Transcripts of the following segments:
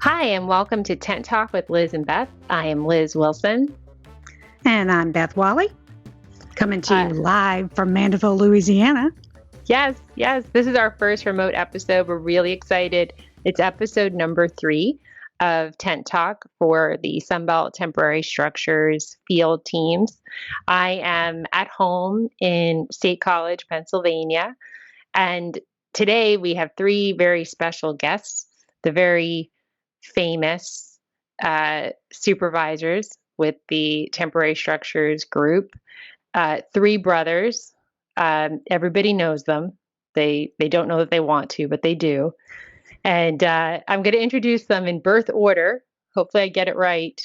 Hi, and welcome to Tent Talk with Liz and Beth. I am Liz Wilson. And I'm Beth Wally, coming to you live from Mandeville, Louisiana. Yes. This is our first remote episode. We're really excited. It's episode number 3 of Tent Talk for the Sunbelt Temporary Structures field teams. I am at home in State College, Pennsylvania. And today we have 3 very special guests, the very famous supervisors with the Temporary Structures group, 3 brothers. Everybody knows them. They don't know that they want to, but they do. And I'm going to introduce them in birth order. Hopefully I get it right.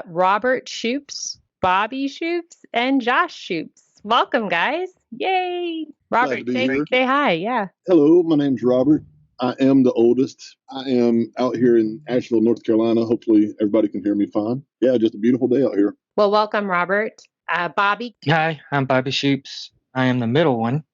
Robert Shoupes, Bobby Shoupes, and Josh Shoupes. Welcome, guys. Yay. Robert, say hi. Yeah. Hello, my name's Robert. I am the oldest. I am out here in Asheville, North Carolina. Hopefully everybody can hear me fine. Yeah, just a beautiful day out here. Well, welcome, Robert. Bobby. Hi, I'm Bobby Shoupes. I am the middle one.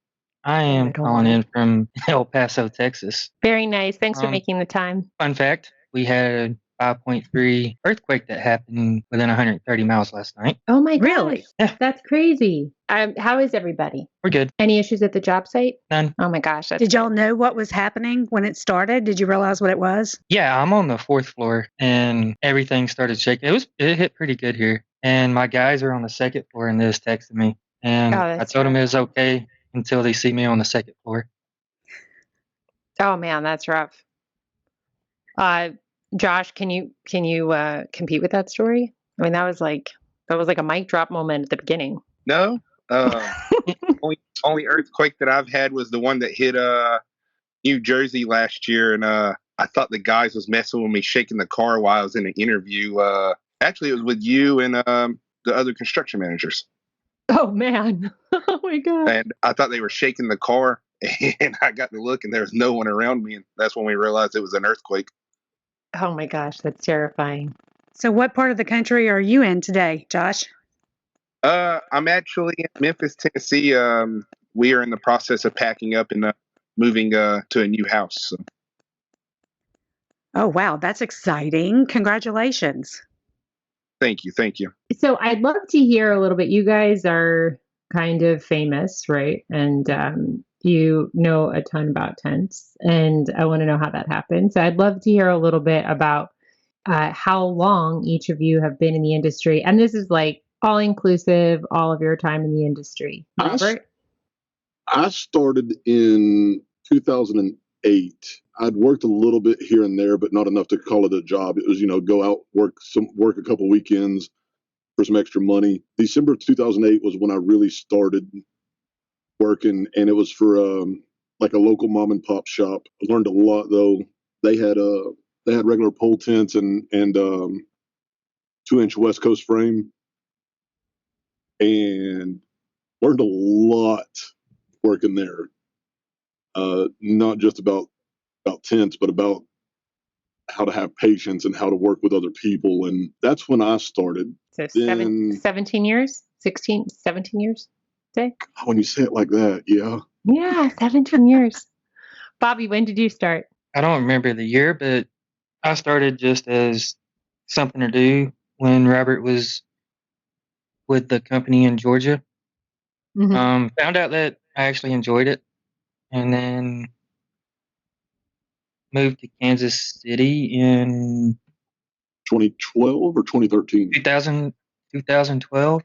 I am calling in from El Paso, Texas. Very nice. Thanks for making the time. Fun fact, we had a 5.3 earthquake that happened within 130 miles last night. Oh my gosh. Really? Yeah. That's crazy. How is everybody? We're good. Any issues at the job site? None. Oh my gosh. Did y'all know what was happening when it started? Did you realize what it was? Yeah, I'm on the 4th floor and everything started shaking. It hit pretty good here. And my guys are on the 2nd floor and they just texted me. And I told them it was okay until they see me on the 2nd floor. Oh man, that's rough. Josh, can you compete with that story? I mean, that was like a mic drop moment at the beginning. No, only earthquake that I've had was the one that hit New Jersey last year, and I thought the guys was messing with me, shaking the car while I was in an interview. Actually, it was with you and the other construction managers. Oh man! Oh my god! And I thought they were shaking the car, and I got to look, and there was no one around me, and that's when we realized it was an earthquake. Oh my gosh, that's terrifying. So what part of the country are you in today, Josh? I'm actually in Memphis, Tennessee. We are in the process of packing up and moving to a new house. So. Oh, wow. That's exciting. Congratulations. Thank you. So I'd love to hear a little bit. You guys are kind of famous, right? And you know a ton about tents, and I want to know how that happened. So I'd love to hear a little bit about how long each of you have been in the industry. And this is like all inclusive, all of your time in the industry. Robert? I started in 2008. I'd worked a little bit here and there, but not enough to call it a job. It was, go out, work a couple weekends for some extra money. December of 2008 was when I really started working, and it was for like a local mom and pop shop. I learned a lot though. They had regular pole tents and 2-inch West Coast frame, and learned a lot working there. Not just about tents, but about how to have patience and how to work with other people. And that's when I started. So 17 years? 16, 17 years? Say? When you say it like that, yeah. Yeah, 17 years. Bobby, when did you start? I don't remember the year, but I started just as something to do when Robert was with the company in Georgia. Mm-hmm. Found out that I actually enjoyed it, and then moved to Kansas City in 2012 or 2013? 2012.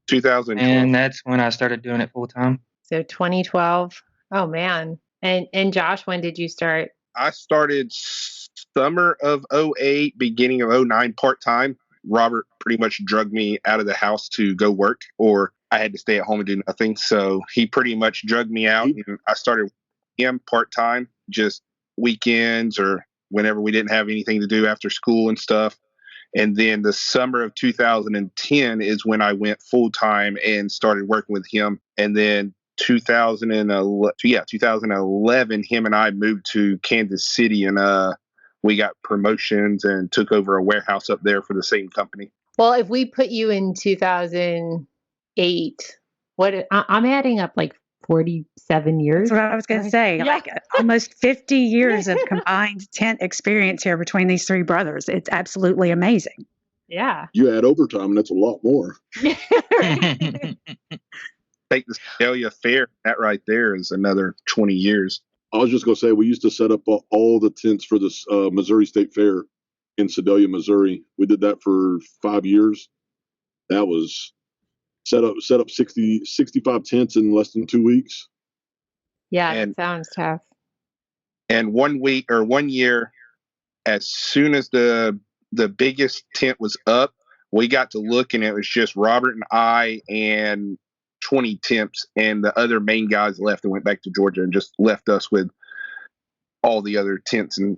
2012. And that's when I started doing it full time. So 2012. Oh man. And Josh, when did you start? I started summer of 08, beginning of 09 part-time. Robert pretty much drugged me out of the house to go work, or I had to stay at home and do nothing. So he pretty much drugged me out, and I started with him part-time, just weekends or whenever we didn't have anything to do after school and stuff. And then the summer of 2010 is when I went full-time and started working with him. And then 2011, him and I moved to Kansas City, and we got promotions and took over a warehouse up there for the same company. Well, if we put you in 2008, I'm adding up like 47 years. That's what I was going to say. Yeah. Like almost 50 years of combined tent experience here between these three brothers. It's absolutely amazing. Yeah. You add overtime, and that's a lot more. Take the Sedalia Fair. That right there is another 20 years. I was just going to say, we used to set up all the tents for this Missouri State Fair in Sedalia, Missouri. We did that for 5 years. That was set up 65 tents in less than 2 weeks. Yeah, And- that sounds tough. And 1 year, as soon as the biggest tent was up, we got to look, and it was just Robert and I and 20 temps, and the other main guys left and went back to Georgia and just left us with all the other tents and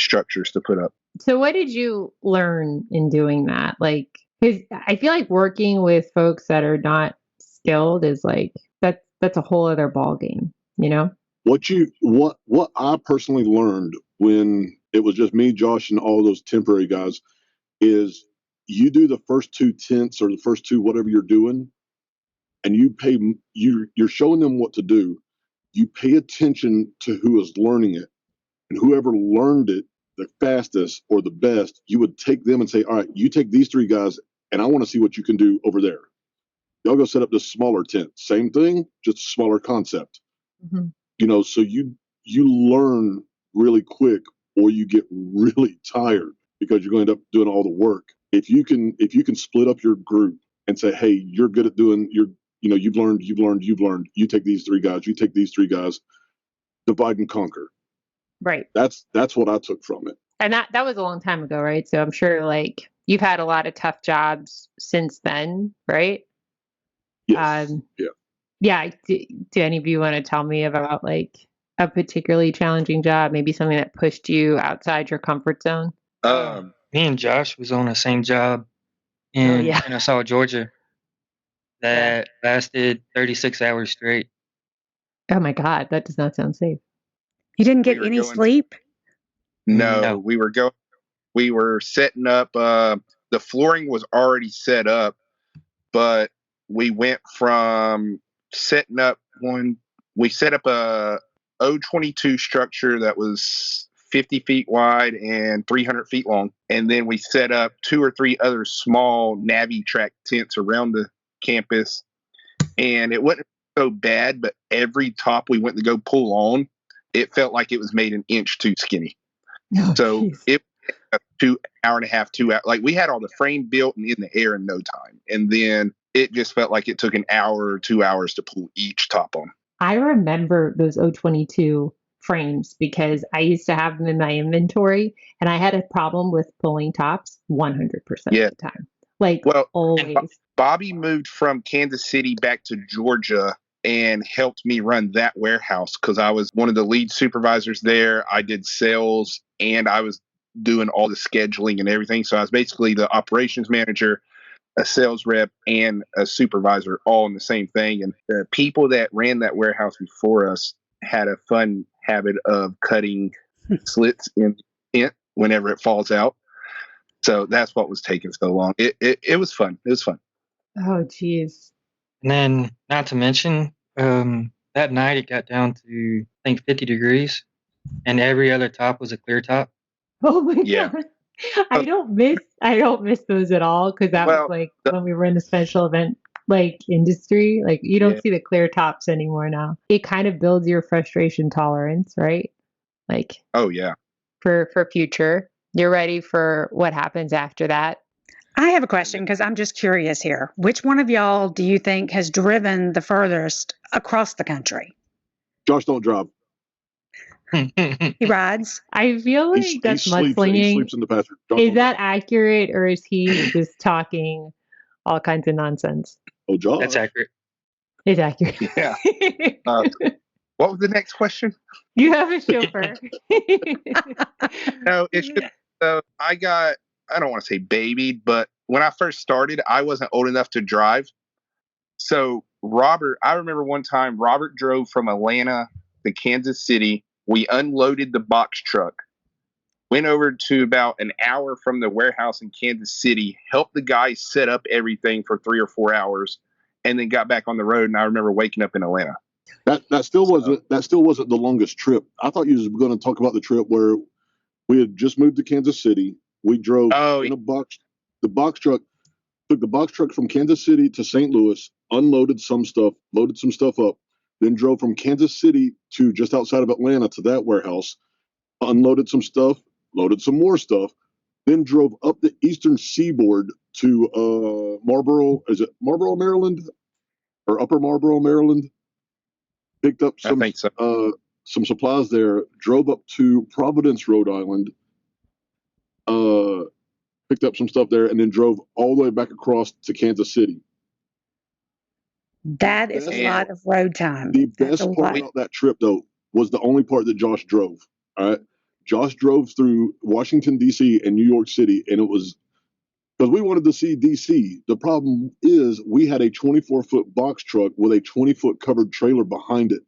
structures to put up. So what did you learn in doing that? Like, because I feel like working with folks that are not skilled is like, that's a whole other ball game, you know? What I personally learned when it was just me, Josh, and all those temporary guys is you do the first 2 tents or the first 2 whatever you're doing, and you're showing them what to do. You pay attention to who is learning it, and whoever learned it the fastest or the best, you would take them and say, all right, you take these 3 guys, and I want to see what you can do over there. Y'all go set up this smaller tent. Same thing, just a smaller concept. Mm-hmm. You know, so you learn really quick, or you get really tired because you're going to end up doing all the work. If you can split up your group and say, hey, you're good at doing you've learned. You take these 3 guys. You take these 3 guys. Divide and conquer. Right. That's what I took from it. And that was a long time ago, right? So I'm sure like you've had a lot of tough jobs since then, right? Yes. Yeah. Yeah. Do any of you want to tell me about like a particularly challenging job, maybe something that pushed you outside your comfort zone? Me and Josh was on the same job in Kennesaw, Georgia. That lasted 36 hours straight. Oh my God, that does not sound safe. You didn't get any sleep? No, we were setting up. The flooring was already set up, but we went from setting up we set up a O22 structure that was 50 feet wide and 300 feet long. And then we set up 2 or 3 other small Navy track tents around the campus. And it wasn't so bad, but every top we went to go pull on, it felt like it was made an inch too skinny. Oh, so geez. it was 2 hour, like we had all the frame built and in the air in no time. And then it just felt like it took an hour or 2 hours to pull each top on. I remember those O22 frames because I used to have them in my inventory, and I had a problem with pulling tops 100% of the time. Like, always. Bobby moved from Kansas City back to Georgia and helped me run that warehouse because I was one of the lead supervisors there. I did sales, and I was doing all the scheduling and everything. So I was basically the operations manager, a sales rep, and a supervisor all in the same thing. And the people that ran that warehouse before us had a fun habit of cutting slits in it whenever it falls out. So that's what was taking so long. It was fun. It was fun. Oh, geez. And then, not to mention, that night it got down to, I think, 50 degrees, and every other top was a clear top. Oh my God. I don't miss those at all because that was like when we were in the special event like industry. Like you don't see the clear tops anymore now. It kind of builds your frustration tolerance, right? Like for future. You're ready for what happens after that. I have a question because I'm just curious here. Which one of y'all do you think has driven the furthest across the country? Josh don't drive. He rides. I feel like that's mudslinging. He sleeps in the pasture. Is that accurate, or is he just talking all kinds of nonsense? Oh, Josh. That's accurate. It's accurate. Yeah. What was the next question? You have a chauffeur. No, it's just I don't want to say babied, but when I first started, I wasn't old enough to drive. So I remember one time Robert drove from Atlanta to Kansas City. We unloaded the box truck, went over to about an hour from the warehouse in Kansas City, helped the guys set up everything for 3 or 4 hours, and then got back on the road. And I remember waking up in Atlanta. That still wasn't the longest trip. I thought you were going to talk about the trip where we had just moved to Kansas City. We drove in the box truck, took the box truck from Kansas City to St. Louis, unloaded some stuff, loaded some stuff up, then drove from Kansas City to just outside of Atlanta to that warehouse, unloaded some stuff, loaded some more stuff, then drove up the eastern seaboard to Marlboro. Is it Marlboro, Maryland, or Upper Marlboro, Maryland? Picked up some supplies there. Drove up to Providence, Rhode Island. Picked up some stuff there, and then drove all the way back across to Kansas City. That is a lot of road time. The best part about that trip, though, was the only part that Josh drove. All right. Josh drove through Washington, D.C. and New York City, and it was because we wanted to see D.C. The problem is we had a 24-foot box truck with a 20-foot covered trailer behind it,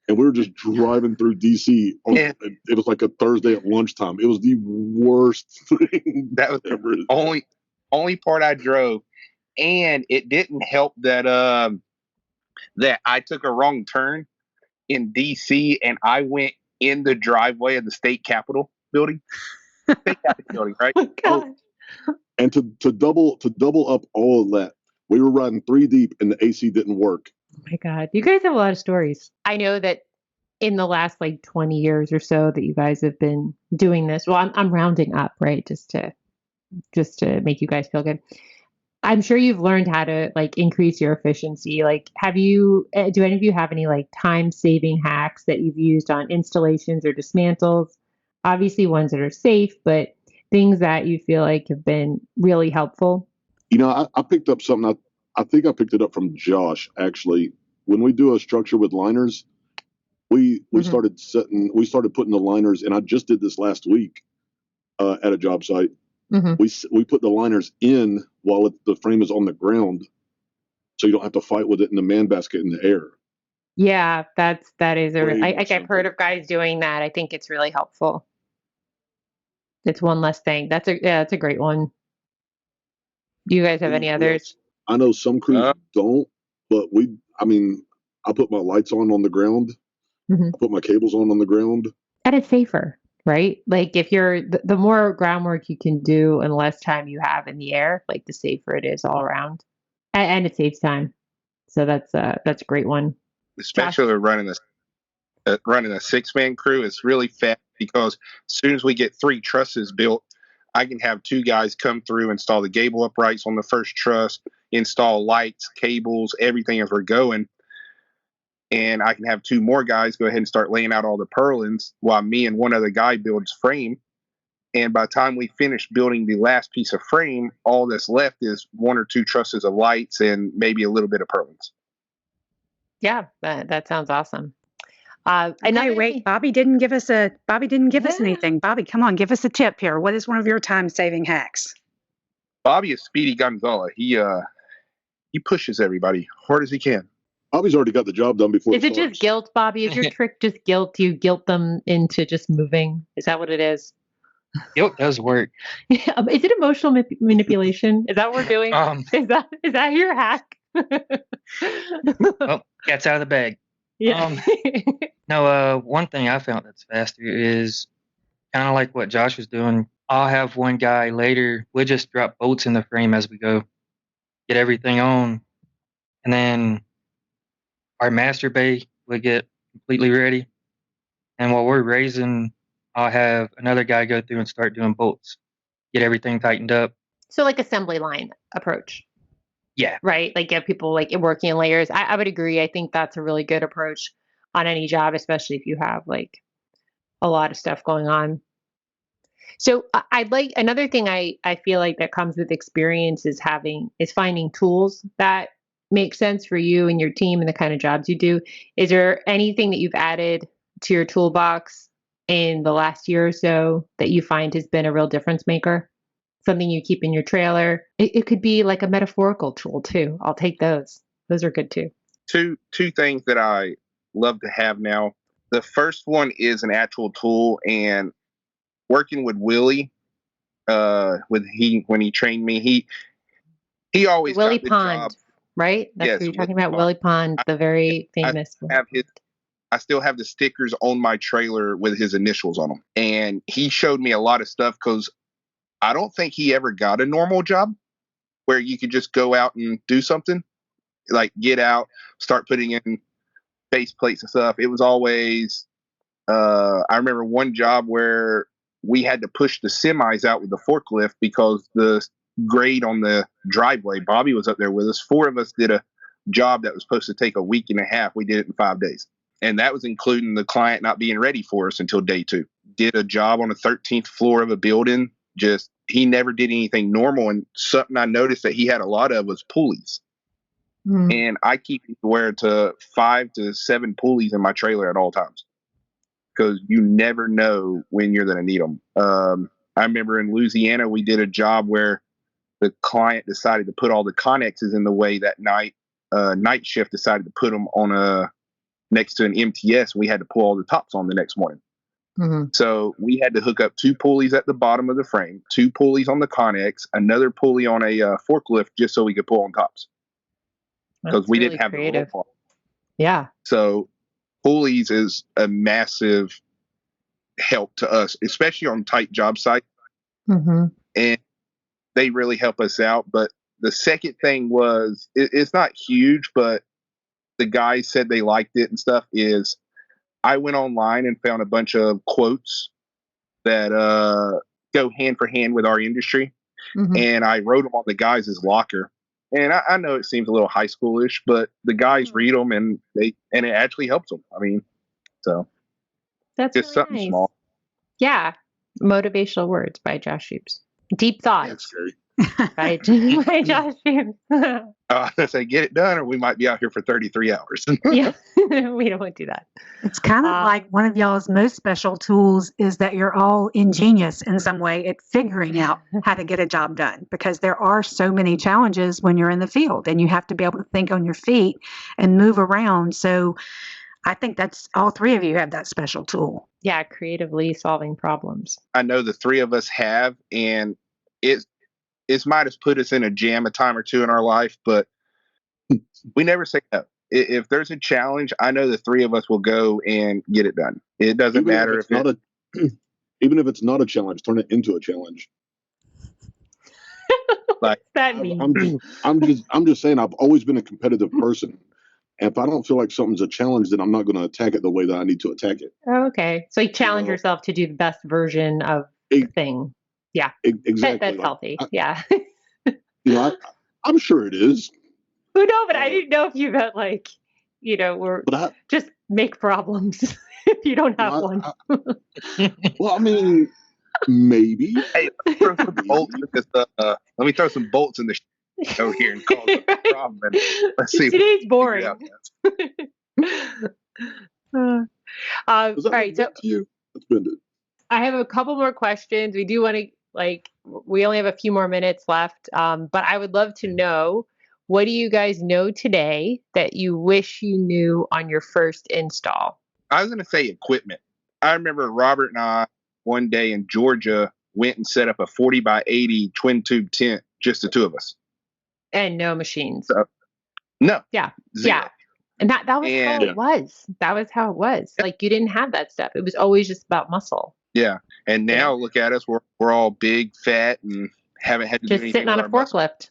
and we were just driving through D.C. It was like a Thursday at lunchtime. It was the worst thing. That was ever. the only part I drove, and it didn't help that that I took a wrong turn in D.C. and I went in the driveway of the state capitol building. State capitol building, right? Oh, God. And to double up all of that, we were riding 3 deep and the AC didn't work. Oh my God. You guys have a lot of stories. I know that in the last like 20 years or so that you guys have been doing this. Well, I'm rounding up, right? Just to make you guys feel good. I'm sure you've learned how to like increase your efficiency. Like, do any of you have any like time saving hacks that you've used on installations or dismantles? Obviously ones that are safe, but things that you feel like have been really helpful. You know, I picked up something. I think I picked it up from Josh, actually. When we do a structure with liners, we started putting the liners, and I just did this last week at a job site. We put the liners in while the frame is on the ground, so you don't have to fight with it in the man basket in the air. Yeah, that is I've heard of guys doing that. I think it's really helpful. It's one less thing. That's a great one. Do you guys have any others? I know some crews don't, but I put my lights on the ground. I put my cables on the ground. And it's safer, right? Like if you're the more groundwork you can do and less time you have in the air, like the safer it is all around, and it saves time. So that's a great one. Especially running a 6-man crew, it's really fast because as soon as we get 3 trusses built, I can have 2 guys come through, install the gable uprights on the first truss, install lights, cables, everything as we're going. And I can have 2 more guys go ahead and start laying out all the purlins while me and one other guy builds frame. And by the time we finish building the last piece of frame, all that's left is 1 or 2 trusses of lights and maybe a little bit of purlins. Yeah, that sounds awesome. Wait, Bobby didn't give us anything. Bobby, come on, give us a tip here. What is one of your time-saving hacks? Bobby is Speedy Gonzalez. He pushes everybody hard as he can. Bobby's already got the job done before. Is it just guilt, Bobby? Is your trick just guilt? You guilt them into just moving? Is that what it is? Guilt does work. Is it emotional manipulation? Is that what we're doing? Is that your hack? Well, cat's out of the bag. Yeah. No, one thing I found that's faster is kind of like what Josh was doing. I'll have one guy later, we'll just drop bolts in the frame as we go, get everything on, and then our master bay will get completely ready. And while we're raising, I'll have another guy go through and start doing bolts, get everything tightened up. So like assembly line approach. Yeah. Right. Like get people like working in layers. I would agree. I think that's a really good approach on any job, especially if you have like a lot of stuff going on. So I'd like another thing I feel like that comes with experience is finding tools that make sense for you and your team and the kind of jobs you do. Is there anything that you've added to your toolbox in the last year or so that you find has been a real difference maker? Something you keep in your trailer. It could be like a metaphorical tool too. I'll take those. Those are good too. Two things that I love to have now. The first one is an actual tool, and working with Willie, when he trained me, he always Willie got the Pond. job. right? That's Yes, what you're talking Willie about. Pond. Willie Pond, the very I famous. have his. I still have the stickers on my trailer with his initials on them. And he showed me a lot of stuff because I don't think he ever got a normal job where you could just go out and do something, like get out, start putting in base plates and stuff. It was always, I remember one job where we had to push the semis out with the forklift because the grade on the driveway, Bobby was up there with us. 4 of us did a job that was supposed to take a week and a half. We did it in 5 days. And that was including the client not being ready for us until day 2. Did a job on the 13th floor of a building. Just, he never did anything normal. And something I noticed that he had a lot of was pulleys. And I keep anywhere to 5 to 7 pulleys in my trailer at all times because you never know when you're going to need them. I remember in Louisiana, we did a job where the client decided to put all the connexes in the way that night. Night shift decided to put them on next to an MTS. We had to pull all the tops on the next morning. So we had to hook up 2 pulleys at the bottom of the frame, 2 pulleys on the connex, another pulley on a forklift just so we could pull on tops. Because we didn't have creative. the roll bar. Yeah. So pulleys is a massive help to us, especially on tight job sites. And they really help us out. But the second thing was, it's not huge, but the guys said they liked it and stuff, is I went online and found a bunch of quotes that go hand for hand with our industry. And I wrote them on the guys' locker. And I know it seems a little high schoolish, but the guys read them and it actually helps them. I mean, so that's just really something nice. small. Yeah. Motivational words by Josh Shoupes. Deep thoughts. That's scary. by Josh Shoupes. I say get it done or we might be out here for 33 hours. Yeah. We don't want to do that. It's kind of like one of y'all's most special tools is that you're all ingenious in some way at figuring out how to get a job done, because there are so many challenges when you're in the field and you have to be able to think on your feet and move around. So I think that's all 3 of you have that special tool. Yeah, creatively solving problems. I know the 3 of us have, and it might have put us in a jam a time or 2 in our life, but we never say no. If there's a challenge, I know the 3 of us will go and get it done. It doesn't matter if it's even if it's not a challenge, turn it into a challenge. Like that means I'm just saying I've always been a competitive person. And if I don't feel like something's a challenge, then I'm not going to attack it the way that I need to attack it. Oh, okay. So you challenge yourself to do the best version of the thing. Yeah. Exactly. That's healthy. Yeah. I'm sure it is. Who knows? But I didn't know if you meant like, just make problems if you don't have one. Well, I mean, maybe. Hey, let me throw some bolts in this. Let me throw some bolts in the show here and cause a problem. And let's see. Today's boring. All right. So I have a couple more questions. We do want to we only have a few more minutes left, but I would love to know, what do you guys know today that you wish you knew on your first install? I was going to say equipment. I remember Robert and I one day in Georgia went and set up a 40 by 80 twin tube tent, just the 2 of us. And no machines. No. Yeah. Zero. Yeah. And that was how it was. That was how it was. Like, you didn't have that stuff. It was always just about muscle. Yeah. And now look at us. We're all big, fat, and haven't had to do anything. Just sitting on a forklift.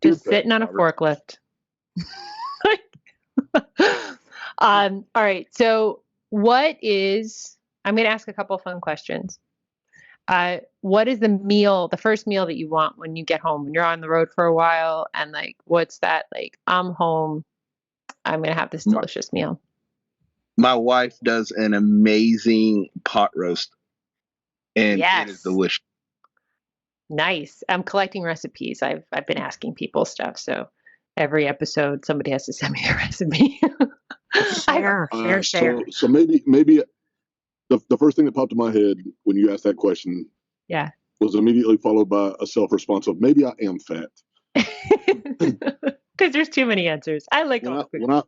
Just sitting on a forklift. All right. So I'm going to ask a couple of fun questions. What is the first meal that you want when you get home, when you're on the road for a while, and what's that? I'm home, I'm going to have this delicious meal. My wife does an amazing pot roast, and it is delicious. Nice. I'm collecting recipes. I've been asking people stuff, so every episode somebody has to send me a recipe. Share. So maybe the first thing that popped in my head when you asked that question, was immediately followed by a self-response of maybe I am fat. Because there's too many answers. I like when I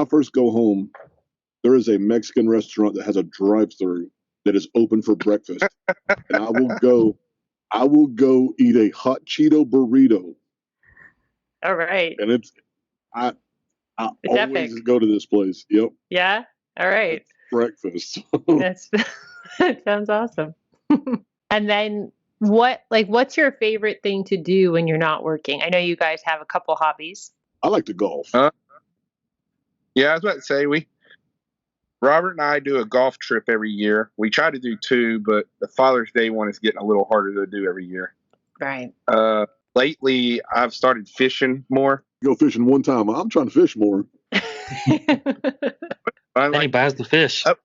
first go home, there is a Mexican restaurant that has a drive-through that is open for breakfast, and I will go eat a hot Cheeto burrito All right. And I It's always epic. go to this place. Yep, Yeah. All right. breakfast. That's that sounds awesome. And then what's your favorite thing to do when you're not working? I know you guys have a couple hobbies. I like to golf. Yeah, I was about to say Robert and I do a golf trip every year. We try to do 2, but the Father's Day one is getting a little harder to do every year. Right. Lately, I've started fishing more. Go fishing one time. I'm trying to fish more. Then he buys the fish. Up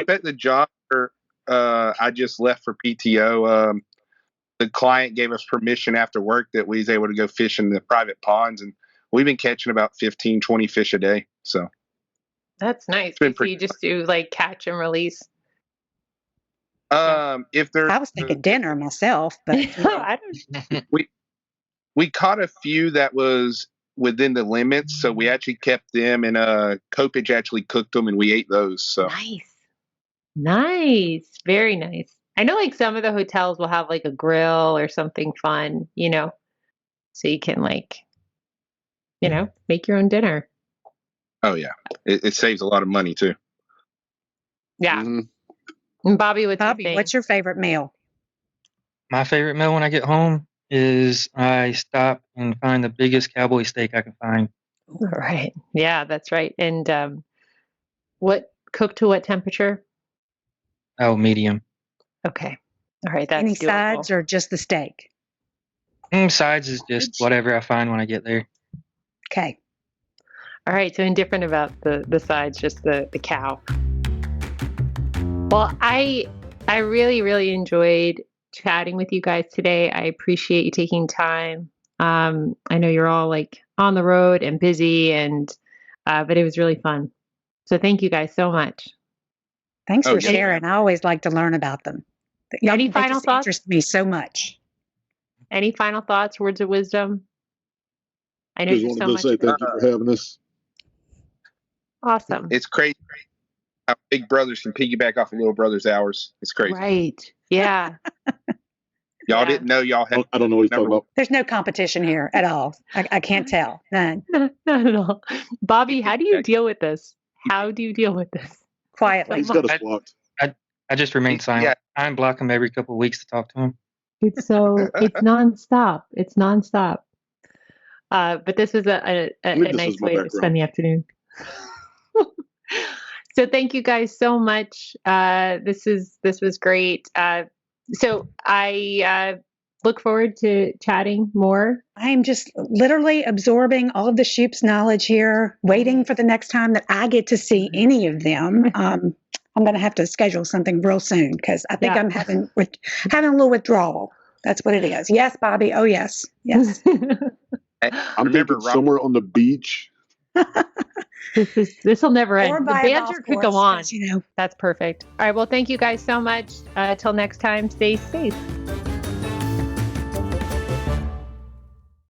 at the job where I just left for PTO, the client gave us permission after work that we was able to go fish in the private ponds, and we've been catching about 15, 20 fish a day. So that's nice. been So you just do like catch and release. If there's, I was thinking dinner myself, but I don't. we caught a few that was within the limits, so we actually kept them, and Copage actually cooked them, and we ate those. So Nice. Very nice. I know like some of the hotels will have like a grill or something fun, so you can make your own dinner. Oh yeah, it saves a lot of money too. Yeah. Mm-hmm. And Bobby, what's What's your favorite meal? My favorite meal when I get home is I stop and find the biggest cowboy steak I can find. All right. Yeah, that's right. And what cooked to what temperature? Oh, medium. Okay. All right. That's Any doable. sides or just the steak? Sides is just whatever I find when I get there. Okay. All right. So indifferent about the sides, just the cow. Well, I really, really enjoyed chatting with you guys today. I appreciate you taking time. I know you're all like on the road and busy, but it was really fun. So thank you guys so much. Thanks for sharing. I always like to learn about them. Any final thoughts? Interest me so much. Any final thoughts, words of wisdom? I know Just you wanted so to much. say thank you for having us. Awesome. It's crazy how big brothers can piggyback off of little brothers' hours. It's crazy. Right. Yeah. Y'all didn't know y'all had. I don't know what he's talking about. There's no competition here at all. I can't tell. None. Not at all. Bobby, how do you deal with this? How do you deal with this? Quietly. He's got us blocked. I just remain silent. Yeah. I unblock him every couple of weeks to talk to him. It's nonstop. It's nonstop. But this was a nice way to spend the afternoon. So thank you guys so much. This was great. So I look forward to chatting more. I'm just literally absorbing all of the Shoupes knowledge here, waiting for the next time that I get to see any of them. I'm going to have to schedule something real soon because I think I'm having a little withdrawal. That's what it is. Yes, Bobby. Oh, yes. Yes. I'm thinking somewhere on the beach. This will never end. Or The by a banter golf could go course, on. 'cause, That's perfect. All right. Well, thank you guys so much. Till next time, stay safe.